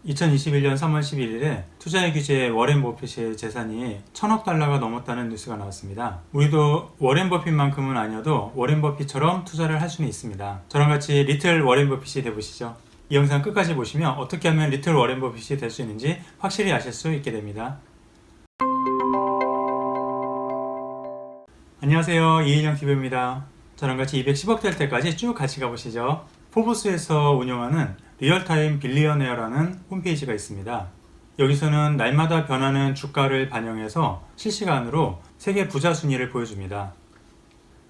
2021년 3월 11일에 투자의 규제 워렌 버핏의 재산이 1000억 달러가 넘었다는 뉴스가 나왔습니다. 우리도 워렌 버핏만큼은 아니어도 워렌 버핏처럼 투자를 할 수는 있습니다. 저랑 같이 리틀 워렌 버핏이 되보시죠. 이 영상 끝까지 보시면 어떻게 하면 리틀 워렌 버핏이 될 수 있는지 확실히 아실 수 있게 됩니다. 안녕하세요, 이인영 TV입니다. 저랑 같이 210억 될 때까지 쭉 같이 가보시죠. 포브스에서 운영하는 리얼타임 빌리어네어라는 홈페이지가 있습니다. 여기서는 날마다 변하는 주가를 반영해서 실시간으로 세계 부자 순위를 보여줍니다.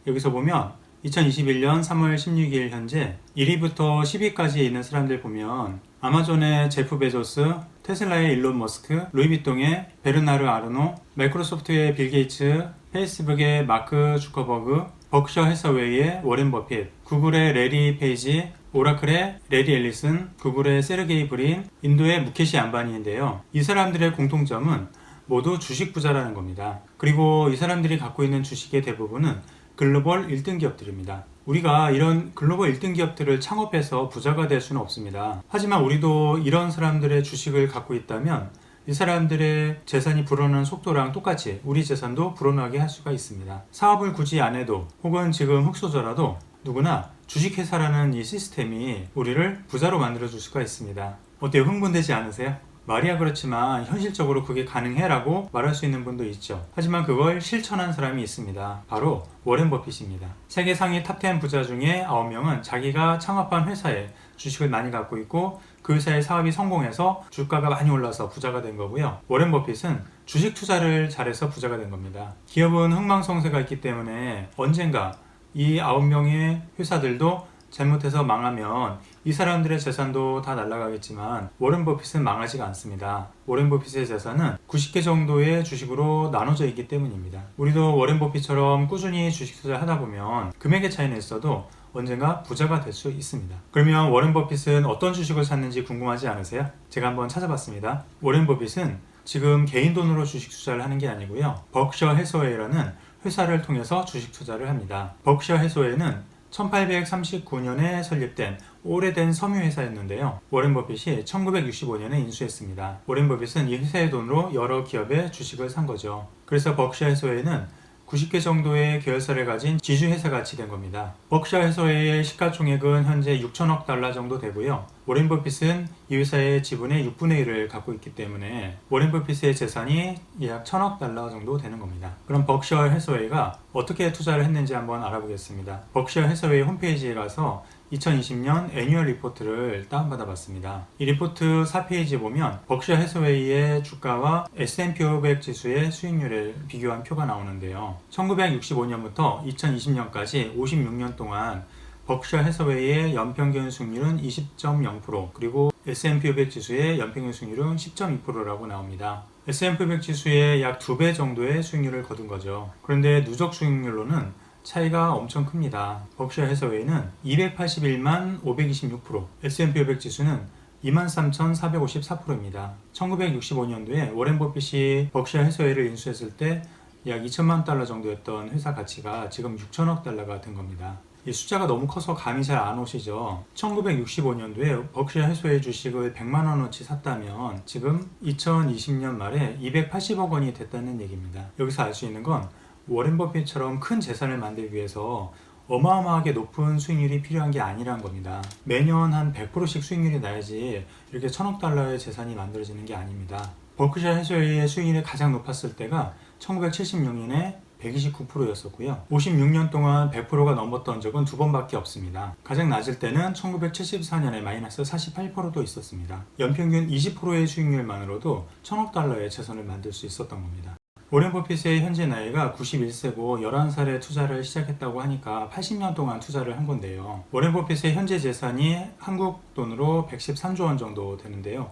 여기서 보면 2021년 3월 16일 현재 1위부터 10위까지 있는 사람들 보면 아마존의 제프 베조스, 테슬라의 일론 머스크, 루이비통의 베르나르 아르노, 마이크로소프트의 빌 게이츠, 페이스북의 마크 주커버그, 버크셔 해서웨이의 워렌 버핏, 구글의 레리 페이지, 오라클의 레리 앨리슨, 구글의 세르게이 브린, 인도의 무케시 안바니인데요. 이 사람들의 공통점은 모두 주식 부자라는 겁니다. 그리고 이 사람들이 갖고 있는 주식의 대부분은 글로벌 1등 기업들입니다. 우리가 이런 글로벌 1등 기업들을 창업해서 부자가 될 수는 없습니다. 하지만 우리도 이런 사람들의 주식을 갖고 있다면 이 사람들의 재산이 불어나는 속도랑 똑같이 우리 재산도 불어나게 할 수가 있습니다. 사업을 굳이 안 해도 혹은 지금 흑수저라도 누구나 주식회사라는 이 시스템이 우리를 부자로 만들어 줄 수가 있습니다. 어때요? 흥분되지 않으세요? 말이야 그렇지만 현실적으로 그게 가능해라고 말할 수 있는 분도 있죠. 하지만 그걸 실천한 사람이 있습니다. 바로 워렌 버핏입니다. 세계 상위 탑10 부자 중에 9명은 자기가 창업한 회사에 주식을 많이 갖고 있고 그 회사의 사업이 성공해서 주가가 많이 올라서 부자가 된 거고요. 워렌 버핏은 주식 투자를 잘해서 부자가 된 겁니다. 기업은 흥망성쇠가 있기 때문에 언젠가 이 9명의 회사들도 잘못해서 망하면 이 사람들의 재산도 다 날아가겠지만 워렌 버핏은 망하지가 않습니다. 워렌 버핏의 재산은 90개 정도의 주식으로 나눠져 있기 때문입니다. 우리도 워렌 버핏처럼 꾸준히 주식 투자를 하다 보면 금액의 차이는 있어도 언젠가 부자가 될 수 있습니다. 그러면 워렌 버핏은 어떤 주식을 샀는지 궁금하지 않으세요? 제가 한번 찾아봤습니다. 워렌 버핏은 지금 개인 돈으로 주식 투자를 하는 게 아니고요. 버크셔 해서웨이라는 회사를 통해서 주식 투자를 합니다. 버크셔 해서웨이는 1839년에 설립된 오래된 섬유회사였는데요. 워렌 버핏이 1965년에 인수했습니다. 워렌 버핏은 이 회사의 돈으로 여러 기업의 주식을 산 거죠. 그래서 버크셔 해서웨이는 90개 정도의 계열사를 가진 지주회사 같이 된 겁니다. 버크셔 해서웨이의 시가총액은 현재 6천억 달러 정도 되고요. 워렌 버핏은 이 회사의 지분의 6분의 1을 갖고 있기 때문에 워렌 버핏의 재산이 약 1000억 달러 정도 되는 겁니다. 그럼 버크셔 해서웨이가 어떻게 투자를 했는지 한번 알아보겠습니다. 버크셔 해서웨이 홈페이지에 가서 2020년 애뉴얼 리포트를 다운받아 봤습니다. 이 리포트 4페이지에 보면 버크셔 해서웨이의 주가와 S&P 500 지수의 수익률을 비교한 표가 나오는데요. 1965년부터 2020년까지 56년 동안 버크셔 해서웨이의 연평균 수익률은 20.0% 그리고 S&P 500 지수의 연평균 수익률은 10.2%라고 나옵니다. S&P 500 지수의 약 2배 정도의 수익률을 거둔 거죠. 그런데 누적 수익률로는 차이가 엄청 큽니다. 버크셔 해서웨이는 281만 526%, S&P 500 지수는 23,454%입니다. 1965년도에 워렌 버핏이 버크셔 해서웨이를 인수했을 때 약 2천만 달러 정도였던 회사 가치가 지금 6천억 달러가 된 겁니다. 이 숫자가 너무 커서 감이 잘 안 오시죠? 1965년도에 버크셔 해서웨이 주식을 100만 원어치 샀다면 지금 2020년 말에 280억 원이 됐다는 얘기입니다. 여기서 알 수 있는 건 워렌 버핏처럼 큰 재산을 만들기 위해서 어마어마하게 높은 수익률이 필요한 게 아니라는 겁니다. 매년 한 100%씩 수익률이 나야지 이렇게 1000억 달러의 재산이 만들어지는 게 아닙니다. 버크셔 해서웨이의 수익률이 가장 높았을 때가 1976년에 129%였었고요. 56년 동안 100%가 넘었던 적은 두 번밖에 없습니다. 가장 낮을 때는 1974년에 마이너스 48%도 있었습니다. 연평균 20%의 수익률만으로도 1000억 달러의 재산을 만들 수 있었던 겁니다. 워렌 버핏의 현재 나이가 91세고 11살에 투자를 시작했다고 하니까 80년 동안 투자를 한 건데요. 워렌 버핏의 현재 재산이 한국 돈으로 113조 원 정도 되는데요.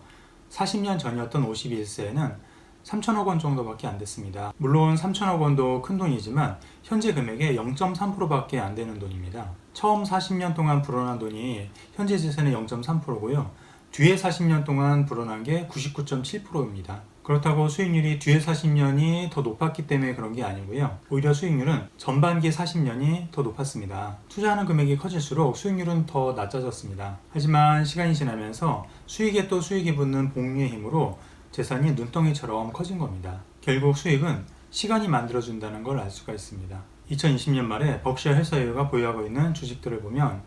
40년 전이었던 51세에는 3천억 원 정도밖에 안 됐습니다. 물론 3천억 원도 큰 돈이지만 현재 금액의 0.3%밖에 안 되는 돈입니다. 처음 40년 동안 불어난 돈이 현재 재산의 0.3%고요. 뒤에 40년 동안 불어난 게 99.7%입니다. 그렇다고 수익률이 뒤에 40년이 더 높았기 때문에 그런 게 아니고요. 오히려 수익률은 전반기 40년이 더 높았습니다. 투자하는 금액이 커질수록 수익률은 더 낮아졌습니다. 하지만 시간이 지나면서 수익에 또 수익이 붙는 복리의 힘으로 재산이 눈덩이처럼 커진 겁니다. 결국 수익은 시간이 만들어준다는 걸 알 수가 있습니다. 2020년 말에 버크셔 해서웨이가 보유하고 있는 주식들을 보면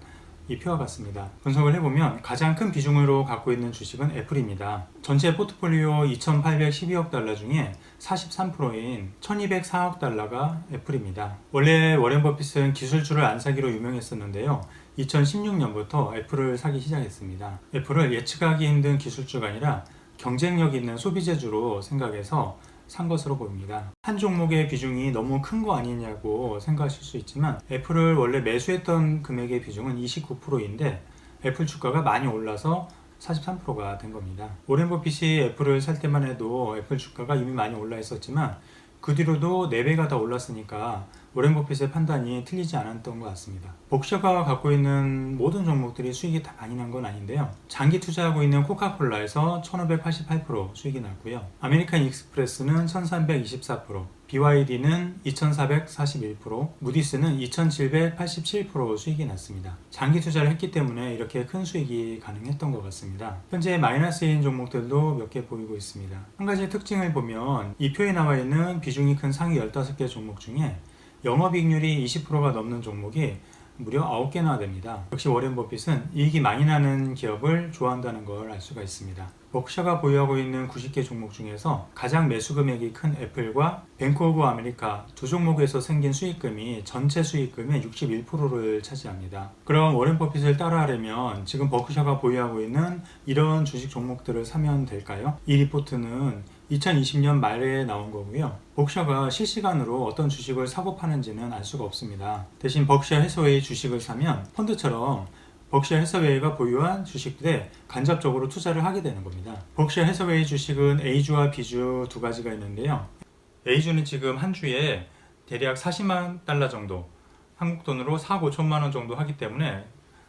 이 표와 같습니다. 분석을 해보면 가장 큰 비중으로 갖고 있는 주식은 애플입니다. 전체 포트폴리오 2,812억 달러 중에 43%인 1,204억 달러가 애플입니다. 원래 워렌 버핏은 기술주를 안 사기로 유명했었는데요. 2016년부터 애플을 사기 시작했습니다. 애플을 예측하기 힘든 기술주가 아니라 경쟁력 있는 소비재주로 생각해서 산 것으로 보입니다. 한 종목의 비중이 너무 큰 거 아니냐고 생각하실 수 있지만 애플을 원래 매수했던 금액의 비중은 29%인데 애플 주가가 많이 올라서 43%가 된 겁니다. 워렌 버핏이 애플을 살 때만 해도 애플 주가가 이미 많이 올라 있었지만 그 뒤로도 4배가 다 올랐으니까 워렌 버핏의 판단이 틀리지 않았던 것 같습니다. 버크셔가 갖고 있는 모든 종목들이 수익이 다 많이 난 건 아닌데요. 장기 투자하고 있는 코카콜라에서 1588% 수익이 났고요. 아메리칸 익스프레스는 1324%, BYD는 2441%, 무디스는 2787% 수익이 났습니다. 장기 투자를 했기 때문에 이렇게 큰 수익이 가능했던 것 같습니다. 현재 마이너스인 종목들도 몇 개 보이고 있습니다. 한 가지 특징을 보면 이 표에 나와 있는 비중이 큰 상위 15개 종목 중에 영업이익률이 20%가 넘는 종목이 무려 9개나 됩니다. 역시 워렌 버핏은 이익이 많이 나는 기업을 좋아한다는 걸 알 수가 있습니다. 버크셔가 보유하고 있는 90개 종목 중에서 가장 매수 금액이 큰 애플과 뱅크 오브 아메리카 두 종목에서 생긴 수익금이 전체 수익금의 61%를 차지합니다. 그럼 워렌 버핏을 따라하려면 지금 버크셔가 보유하고 있는 이런 주식 종목들을 사면 될까요? 이 리포트는 2020년 말에 나온 거고요. 버크셔가 실시간으로 어떤 주식을 사고 파는지는 알 수가 없습니다. 대신 버크셔 해서웨이 주식을 사면 펀드처럼 버크셔 해서웨이가 보유한 주식들에 간접적으로 투자를 하게 되는 겁니다. 버크셔 해서웨이 주식은 A주와 B주 두 가지가 있는데요. A주는 지금 한 주에 대략 40만 달러 정도, 한국 돈으로 4억 5천만 원 정도 하기 때문에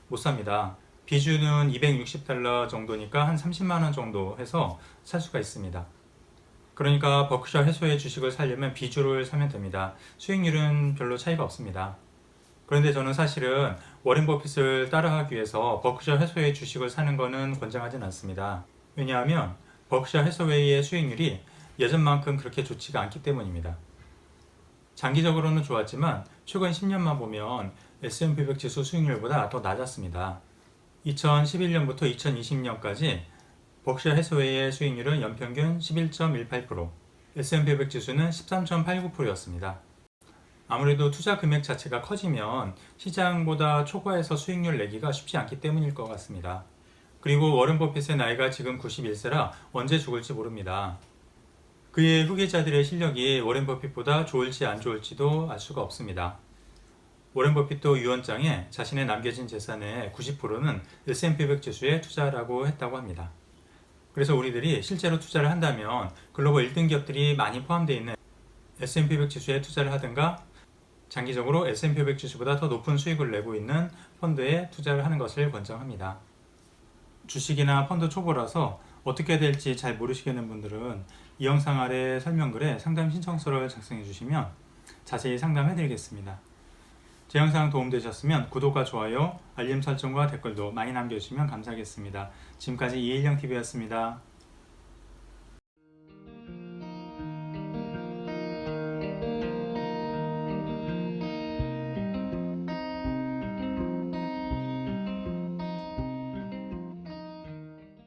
못 삽니다. B주는 260달러 정도니까 한 30만 원 정도 해서 살 수가 있습니다. 그러니까 버크셔 해서웨이 주식을 사려면 B주를 사면 됩니다. 수익률은 별로 차이가 없습니다. 그런데 저는 사실은 워렌 버핏을 따라하기 위해서 버크셔 해서웨이 주식을 사는 것은 권장하진 않습니다. 왜냐하면 버크셔 해서웨이의 수익률이 예전만큼 그렇게 좋지가 않기 때문입니다. 장기적으로는 좋았지만 최근 10년만 보면 S&P 500 지수 수익률보다 더 낮았습니다. 2011년부터 2020년까지 버크셔 해서웨이의 수익률은 연평균 11.18%, S&P 500 지수는 13.89%였습니다. 아무래도 투자 금액 자체가 커지면 시장보다 초과해서 수익률 내기가 쉽지 않기 때문일 것 같습니다. 그리고 워렌 버핏의 나이가 지금 91세라 언제 죽을지 모릅니다. 그의 후계자들의 실력이 워렌 버핏보다 좋을지 안 좋을지도 알 수가 없습니다. 워렌 버핏도 유언장에 자신의 남겨진 재산의 90%는 S&P 500 지수에 투자라고 했다고 합니다. 그래서 우리들이 실제로 투자를 한다면 글로벌 1등 기업들이 많이 포함되어 있는 S&P 500 지수에 투자를 하든가 장기적으로 S&P 500 지수보다 더 높은 수익을 내고 있는 펀드에 투자를 하는 것을 권장합니다. 주식이나 펀드 초보라서 어떻게 될지 잘 모르시겠는 분들은 이 영상 아래 설명글에 상담 신청서를 작성해 주시면 자세히 상담해 드리겠습니다. 제 영상 도움되셨으면 구독과 좋아요, 알림 설정과 댓글도 많이 남겨주시면 감사하겠습니다. 지금까지 이일영TV였습니다.